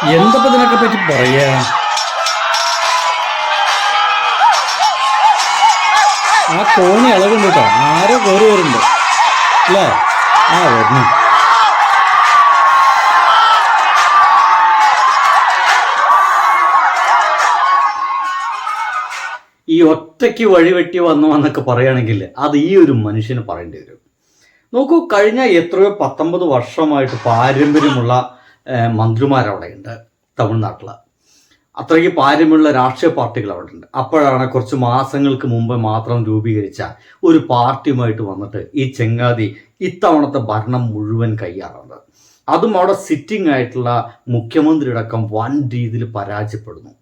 എന്തപ്പോ ഇതിനൊക്കെ പറ്റി പറയാ? ആ കോണി ഇളകുണ്ട് കേട്ടോ, ആരോ കയറി വരുന്നുണ്ട് അല്ലേ? ആ വരുന്നു. ഈ ഒറ്റയ്ക്ക് വഴിവെട്ടി വന്നൊക്കെ പറയുകയാണെങ്കിൽ അത് ഈ ഒരു മനുഷ്യന് പറയേണ്ടി വരും. നോക്കൂ, കഴിഞ്ഞ എത്രയോ 19 വർഷമായിട്ട് പാരമ്പര്യമുള്ള മന്ത്രിമാരവിടെ ഉണ്ട് തമിഴ്നാട്ടിൽ. അത്രയ്ക്ക് പാരമ്പര്യമുള്ള രാഷ്ട്രീയ പാർട്ടികൾ അവിടെ ഉണ്ട്. അപ്പോഴാണ് കുറച്ച് മാസങ്ങൾക്ക് മുമ്പ് മാത്രം രൂപീകരിച്ച ഒരു പാർട്ടിയുമായിട്ട് വന്നിട്ട് ഈ ചെങ്ങാതി ഇത്തവണത്തെ ഭരണം മുഴുവൻ കൈയാറുന്നത്. അതും അവിടെ സിറ്റിംഗ് ആയിട്ടുള്ള മുഖ്യമന്ത്രി അടക്കം വൻ രീതിയിൽ പരാജയപ്പെടുന്നു.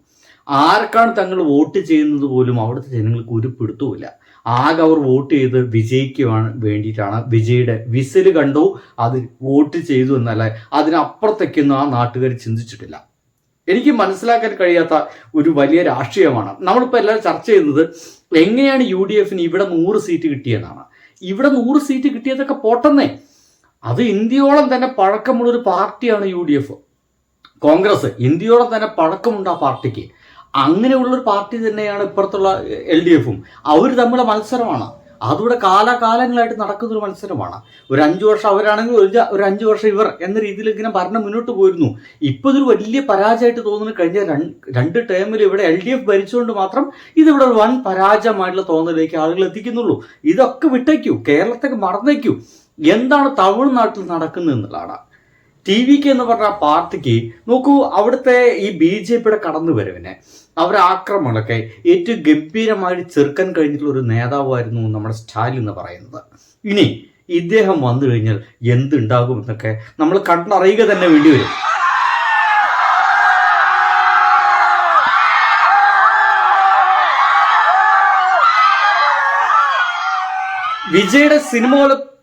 ആർക്കാണ് തങ്ങൾ വോട്ട് ചെയ്യുന്നത് പോലും അവിടുത്തെ ജനങ്ങൾക്ക് ഒരു പിടുത്തവുമില്ല. ആകെ അവർ വോട്ട് ചെയ്ത് വിജയിക്കുവാൻ വേണ്ടിയിട്ടാണ്. വിജയുടെ വിസില് കണ്ടു, അത് വോട്ട് ചെയ്തു എന്നല്ല, അതിനപ്പുറത്തേക്കൊന്നും ആ നാട്ടുകാർ ചിന്തിച്ചിട്ടില്ല. എനിക്ക് മനസ്സിലാക്കാൻ കഴിയാത്ത ഒരു വലിയ രാഷ്ട്രീയമാണ്. നമ്മളിപ്പോൾ എല്ലാവരും ചർച്ച ചെയ്യുന്നത് എങ്ങനെയാണ് UDF ഇവിടെ 100 സീറ്റ് കിട്ടിയെന്നാണ്. ഇവിടെ 100 സീറ്റ് കിട്ടിയതൊക്കെ പോട്ടെന്നേ, അത് ഇന്ത്യയോളം തന്നെ പഴക്കമുള്ളൊരു പാർട്ടിയാണ് UDF. കോൺഗ്രസ് ഇന്ത്യയോളം തന്നെ പഴക്കമുണ്ട് ആ പാർട്ടിക്ക്. അങ്ങനെയുള്ളൊരു പാർട്ടി തന്നെയാണ് ഇപ്പുറത്തുള്ള LDF-ഉം. അവർ തമ്മിലുള്ള മത്സരമാണ്. അതിവിടെ കാലാകാലങ്ങളായിട്ട് നടക്കുന്നൊരു മത്സരമാണ്. ഒരു 5 വർഷം അവരാണെങ്കിൽ ഒരു 5 വർഷം ഇവർ എന്ന രീതിയിൽ ഇങ്ങനെ ഭരണം മുന്നോട്ട് പോയിരുന്നു. ഇപ്പോൾ ഇതൊരു വലിയ പരാജയമായിട്ട് തോന്നുന്നു. കഴിഞ്ഞ 2 ടേമിൽ ഇവിടെ LDF ഭരിച്ചുകൊണ്ട് മാത്രം ഇതിവിടെ ഒരു വൻ പരാജയമായിട്ടുള്ള തോന്നലിലേക്ക് ആളുകൾ എത്തിക്കുന്നുള്ളൂ. ഇതൊക്കെ വിട്ടേക്കൂ, കേരളത്തേക്ക് മറന്നേക്കൂ. എന്താണ് തമിഴ്നാട്ടിൽ നടക്കുന്നത് എന്നുള്ളതാണ്. TVK എന്ന് പറഞ്ഞ പാർട്ടിക്ക് നോക്കൂ, അവിടുത്തെ ഈ BJPയുടെ കടന്നു വരവിനെ അവരുടെ ആക്രമണമൊക്കെ ഏറ്റവും ഗംഭീരമായി ചെറുക്കാൻ കഴിഞ്ഞിട്ടുള്ള ഒരു നേതാവായിരുന്നു നമ്മുടെ സ്റ്റാലിൻ എന്ന് പറയുന്നത്. ഇനി ഇദ്ദേഹം വന്നു കഴിഞ്ഞാൽ എന്തുണ്ടാകും എന്നൊക്കെ നമ്മൾ കണ്ടറിയുക തന്നെ വേണ്ടി വരും. വിജയുടെ സിനിമ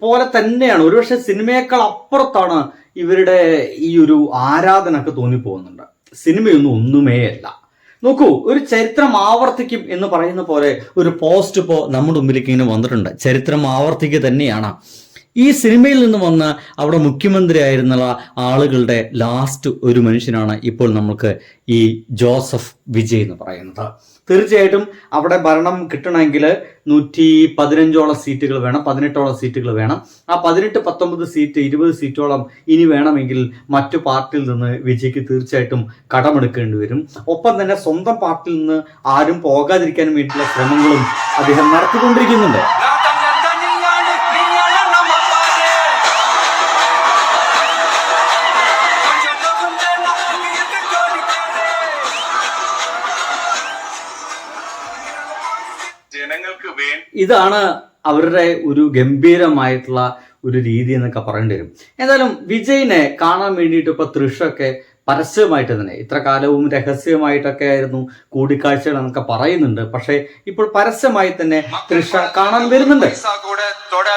പോലെ തന്നെയാണ്, ഒരുപക്ഷെ സിനിമയേക്കാൾ അപ്പുറത്താണ് ഇവരുടെ ഈ ഒരു ആരാധന ഒക്കെ തോന്നിപ്പോകുന്നുണ്ട്. സിനിമയൊന്നും ഒന്നുമേ അല്ല. നോക്കൂ, ഒരു ചരിത്രം ആവർത്തിക്കും എന്ന് പറയുന്ന പോലെ ഒരു പോസ്റ്റ് ഇപ്പോൾ നമ്മുടെ മുമ്പിലേക്ക് ഇങ്ങനെ വന്നിട്ടുണ്ട്. ചരിത്രം ആവർത്തിക്കുക തന്നെയാണ്. ഈ സിനിമയിൽ നിന്ന് വന്ന അവിടെ മുഖ്യമന്ത്രി ആയിരുന്ന ആളുകളുടെ ലാസ്റ്റ് ഒരു മനുഷ്യനാണ് ഇപ്പോൾ നമുക്ക് ഈ ജോസഫ് വിജയ് എന്ന് പറയുന്നത്. തീർച്ചയായിട്ടും അവിടെ ഭരണം കിട്ടണമെങ്കിൽ 115ഓളം സീറ്റുകൾ വേണം, 18ഓളം സീറ്റുകൾ വേണം. ആ 18, 19 സീറ്റ്, 20 സീറ്റോളം ഇനി വേണമെങ്കിൽ മറ്റു പാർട്ടിയിൽ നിന്ന് വിജയ്ക്ക് തീർച്ചയായിട്ടും കടമെടുക്കേണ്ടി വരും. ഒപ്പം തന്നെ സ്വന്തം പാർട്ടിയിൽ നിന്ന് ആരും പോകാതിരിക്കാൻ വേണ്ടിയിട്ടുള്ള ശ്രമങ്ങളും അദ്ദേഹം നടത്തിക്കൊണ്ടിരിക്കുന്നുണ്ട്. ഇതാണ് അവരുടെ ഒരു ഗംഭീരമായിട്ടുള്ള ഒരു രീതി എന്നൊക്കെ പറയേണ്ടി വരും. എന്തായാലും വിജയിനെ കാണാൻ വേണ്ടിയിട്ട് ഇപ്പൊ തൃഷൊക്കെ പരസ്യമായിട്ട് തന്നെ, ഇത്ര കാലവും രഹസ്യമായിട്ടൊക്കെ ആയിരുന്നു കൂടിക്കാഴ്ചകൾ എന്നൊക്കെ പറയുന്നുണ്ട്. പക്ഷെ ഇപ്പോൾ പരസ്യമായി തന്നെ തൃഷ കാണാൻ വരുന്നുണ്ട്.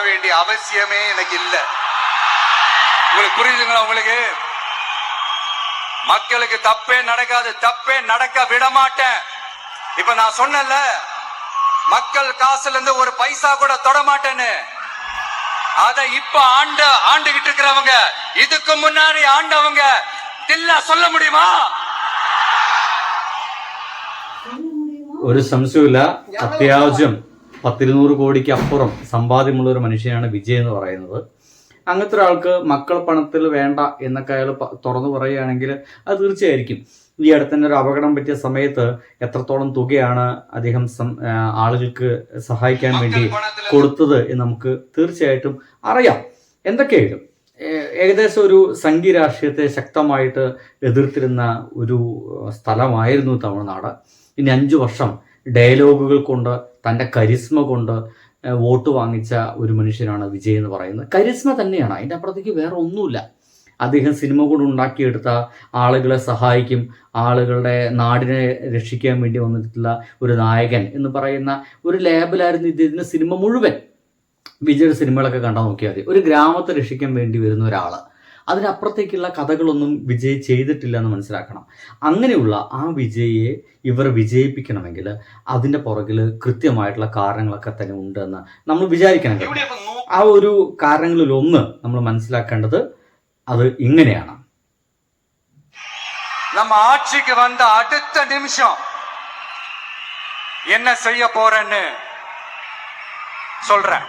വേണ്ടി ആവശ്യമേ എനിക്കില്ല. புரியுதுங்களா உங்களுக்கு? மக்களுக்கு தப்பே நடக்காது, தப்பே நடக்க விட மாட்டேன். இப்ப நான் சொன்னல, மக்கள் காசுல இருந்து ஒரு பைசா கூட தொட மாட்டேன்னு. அத இப்ப ஆண்டுகிட்டு இருக்கிறவங்க, இதுக்கு முன்னாடி ஆண்டவங்க தில்லா சொல்ல முடியுமா? ഒരു സംശയമില്ല, അത്യാവശ്യം 10-200 കോടിക്ക് അപ്പുറം സമ്പാദ്യമുള്ള ഒരു മനുഷ്യനാണ് വിജയ് എന്ന് പറയുന്നത്. അങ്ങനത്തെ ഒരാൾക്ക് മക്കൾ പണത്തിൽ വേണ്ട എന്നൊക്കെ അയാൾ തുറന്നു പറയുകയാണെങ്കിൽ അത് തീർച്ചയായിരിക്കും. ഈ അടുത്ത് തന്നെ ഒരു അപകടം പറ്റിയ സമയത്ത് എത്രത്തോളം തുകയാണ് അദ്ദേഹം ആളുകൾക്ക് സഹായിക്കാൻ വേണ്ടി കൊടുത്തത് എന്ന് നമുക്ക് തീർച്ചയായിട്ടും അറിയാം. എന്തൊക്കെയായാലും ഏകദേശം ഒരു സംഘീയ രാഷ്ട്രീയത്തെ ശക്തമായിട്ട് എതിർത്തിരുന്ന ഒരു സ്ഥലമായിരുന്നു തമിഴ്നാട്. ഇനി 5 വർഷം ഡയലോഗുകൾ കൊണ്ട്, തൻ്റെ കരിസ്മ കൊണ്ട് വോട്ട് വാങ്ങിച്ച ഒരു മനുഷ്യനാണ് വിജയ് എന്ന് പറയുന്നത്. കരിസ്മ തന്നെയാണ്, അതിൻ്റെ അപ്പുറത്തേക്ക് വേറെ ഒന്നുമില്ല. അദ്ദേഹം സിനിമ കൊണ്ട് ഉണ്ടാക്കിയെടുത്ത ആളുകളെ സഹായിക്കും, ആളുകളുടെ നാടിനെ രക്ഷിക്കാൻ വേണ്ടി വന്നിട്ടുള്ള ഒരു നായകൻ എന്ന് പറയുന്ന ഒരു ലേബലായിരുന്നു ഇതിന് സിനിമ മുഴുവൻ. വിജയുടെ സിനിമകളൊക്കെ കണ്ടാൽ നോക്കിയാൽ മതി. ഒരു ഗ്രാമത്തെ രക്ഷിക്കാൻ വേണ്ടി വരുന്ന ഒരാൾ, അതിനപ്പുറത്തേക്കുള്ള കഥകളൊന്നും വിജയ് ചെയ്തിട്ടില്ല എന്ന് മനസ്സിലാക്കണം. അങ്ങനെയുള്ള ആ വിജയെ ഇവർ വിജയിപ്പിക്കണമെങ്കിൽ അതിൻ്റെ പുറകിൽ കൃത്യമായിട്ടുള്ള കാരണങ്ങളൊക്കെ തന്നെ ഉണ്ടെന്ന് നമ്മൾ വിചാരിക്കണം. ആ ഒരു കാരണങ്ങളിലൊന്ന് നമ്മൾ മനസ്സിലാക്കേണ്ടത് അത് ഇങ്ങനെയാണ്. நம்ம ஆட்சிக்கு வந்த அடுத்த நிமிஷம் என்ன செய்ய போறேன்னு சொல்றேன்.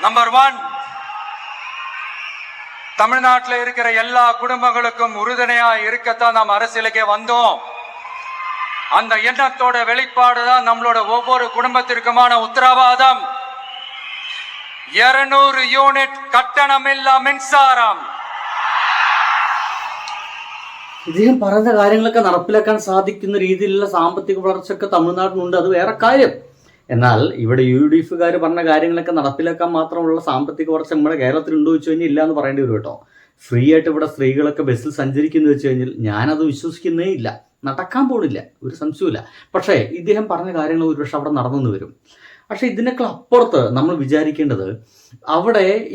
நம்பர் 1, தமிழ்நாட்டில் இருக்கிற எல்லா குடும்பங்களுக்கும் உறுதுணையா இருக்கத்தான் நாம் அரசியலுக்கே வந்தோம். அந்த எண்ணத்தோட வெளிப்பாடு தான் நம்மளோட ஒவ்வொரு குடும்பத்திற்குமான உத்தரவாதம். 200 യൂണിറ്റ് കട്ടണമില്ല മിൻസാരം. ഇദ്ദേഹം പറയുന്ന കാര്യങ്ങളൊക്കെ നടപ്പിലാക്കാൻ സാധിക്കുന്ന രീതിയിലുള്ള സാമ്പത്തിക വളർച്ചയൊക്കെ തമിഴ്നാട്ടിനുണ്ട്, അത് വേറെ കാര്യം. എന്നാൽ ഇവിടെ UDF-കാർ പറഞ്ഞ കാര്യങ്ങളൊക്കെ നടപ്പിലാക്കാൻ മാത്രമുള്ള സാമ്പത്തിക വളർച്ച നമ്മുടെ കേരളത്തിലുണ്ടോ വെച്ച് കഴിഞ്ഞാൽ ഇല്ല എന്ന് പറയേണ്ടി വരും കേട്ടോ. ഫ്രീ ആയിട്ട് ഇവിടെ സ്ത്രീകളൊക്കെ ബസ്സിൽ സഞ്ചരിക്കുന്നു വെച്ച് കഴിഞ്ഞാൽ ഞാനത് വിശ്വസിക്കുന്നേ ഇല്ല, നടക്കാൻ പോണില്ല, ഒരു സംശയമില്ല. പക്ഷേ ഇദ്ദേഹം പറഞ്ഞ കാര്യങ്ങൾ ഒരുപക്ഷെ അവിടെ നടന്നു വരും. പക്ഷെ ഇതിനൊക്കെ അപ്പുറത്ത് നമ്മൾ വിചാരിക്കേണ്ടത്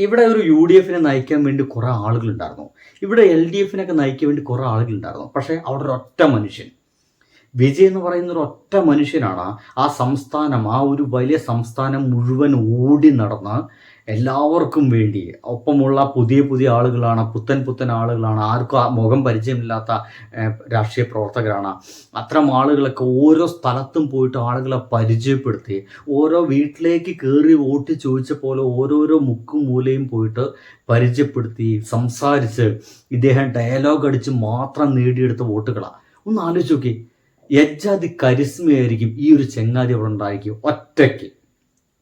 ഇവിടെ ഒരു UDF-നെ നയിക്കാൻ വേണ്ടി കുറേ ആളുകളുണ്ടായിരുന്നു, ഇവിടെ LDF-നൊക്കെ നയിക്കാൻ വേണ്ടി കുറേ ആളുകളുണ്ടായിരുന്നു. പക്ഷേ അവിടെ ഒരൊറ്റ മനുഷ്യൻ, വിജയ് എന്ന് പറയുന്ന ഒരു ഒറ്റ മനുഷ്യനാണ് ആ സംസ്ഥാനം, ആ ഒരു വലിയ സംസ്ഥാനം മുഴുവൻ ഓടി നടന്ന് എല്ലാവർക്കും വേണ്ടി. ഒപ്പമുള്ള പുതിയ ആളുകളാണ്, പുത്തൻ ആളുകളാണ്, ആർക്കും ആ മുഖം പരിചയമില്ലാത്ത രാഷ്ട്രീയ പ്രവർത്തകരാണ്. അത്തരം ആളുകളൊക്കെ ഓരോ സ്ഥലത്തും പോയിട്ട് ആളുകളെ പരിചയപ്പെടുത്തി, ഓരോ വീട്ടിലേക്ക് കയറി വോട്ട് ചോദിച്ച പോലെ ഓരോരോ മുക്കും മൂലയും പോയിട്ട് പരിചയപ്പെടുത്തി സംസാരിച്ച് ഇദ്ദേഹം ഡയലോഗ് അടിച്ച് മാത്രം നേടിയെടുത്ത വോട്ടുകളാണ്. ഒന്ന് ആലോചിച്ച് നോക്കി, യജ്ജാതി കരിസ്മയായിരിക്കും ഈ ഒരു ചെങ്ങാതി അവിടെ ഉണ്ടായിരിക്കും ഒറ്റയ്ക്ക്.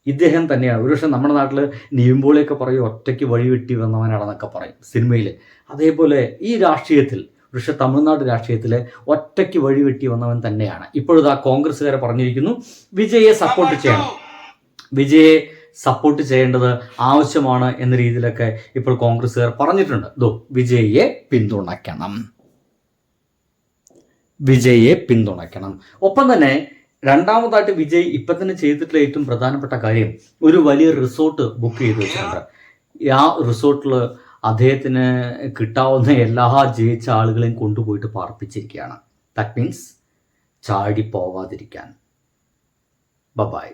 ഇദ്ദേഹം തന്നെയാണ്. ഒരുപക്ഷെ നമ്മുടെ നാട്ടിൽ നീമ്പോളിയൊക്കെ പറയും ഒറ്റയ്ക്ക് വഴിവെട്ടി വന്നവനാണെന്നൊക്കെ പറയും സിനിമയിൽ. അതേപോലെ ഈ രാഷ്ട്രീയത്തിൽ, പക്ഷെ തമിഴ്നാട് രാഷ്ട്രീയത്തിൽ ഒറ്റയ്ക്ക് വഴിവെട്ടി വന്നവൻ തന്നെയാണ്. ഇപ്പോഴത്തെ കോൺഗ്രസ്സുകാരെ പറഞ്ഞിരിക്കുന്നു വിജയെ സപ്പോർട്ട് ചെയ്യണം, വിജയെ സപ്പോർട്ട് ചെയ്യേണ്ടത് ആവശ്യമാണ് എന്ന രീതിയിലൊക്കെ ഇപ്പോൾ കോൺഗ്രസ്സുകാർ പറഞ്ഞിട്ടുണ്ട്. വിജയെ പിന്തുണയ്ക്കണം, വിജയെ പിന്തുണയ്ക്കണം. ഒപ്പം തന്നെ രണ്ടാമതായിട്ട് വിജയ് ഇപ്പം തന്നെ ചെയ്തിട്ടുള്ള ഏറ്റവും പ്രധാനപ്പെട്ട കാര്യം, ഒരു വലിയ റിസോർട്ട് ബുക്ക് ചെയ്ത് വെച്ചിട്ടുണ്ട്. ആ റിസോർട്ടിൽ അദ്ദേഹത്തിന് കിട്ടാവുന്ന എല്ലാ ജയിച്ച ആളുകളെയും കൊണ്ടുപോയിട്ട് പാർപ്പിച്ചിരിക്കുകയാണ്. ദാറ്റ് മീൻസ് ചാടി പോവാതിരിക്കാൻ. ബൈ.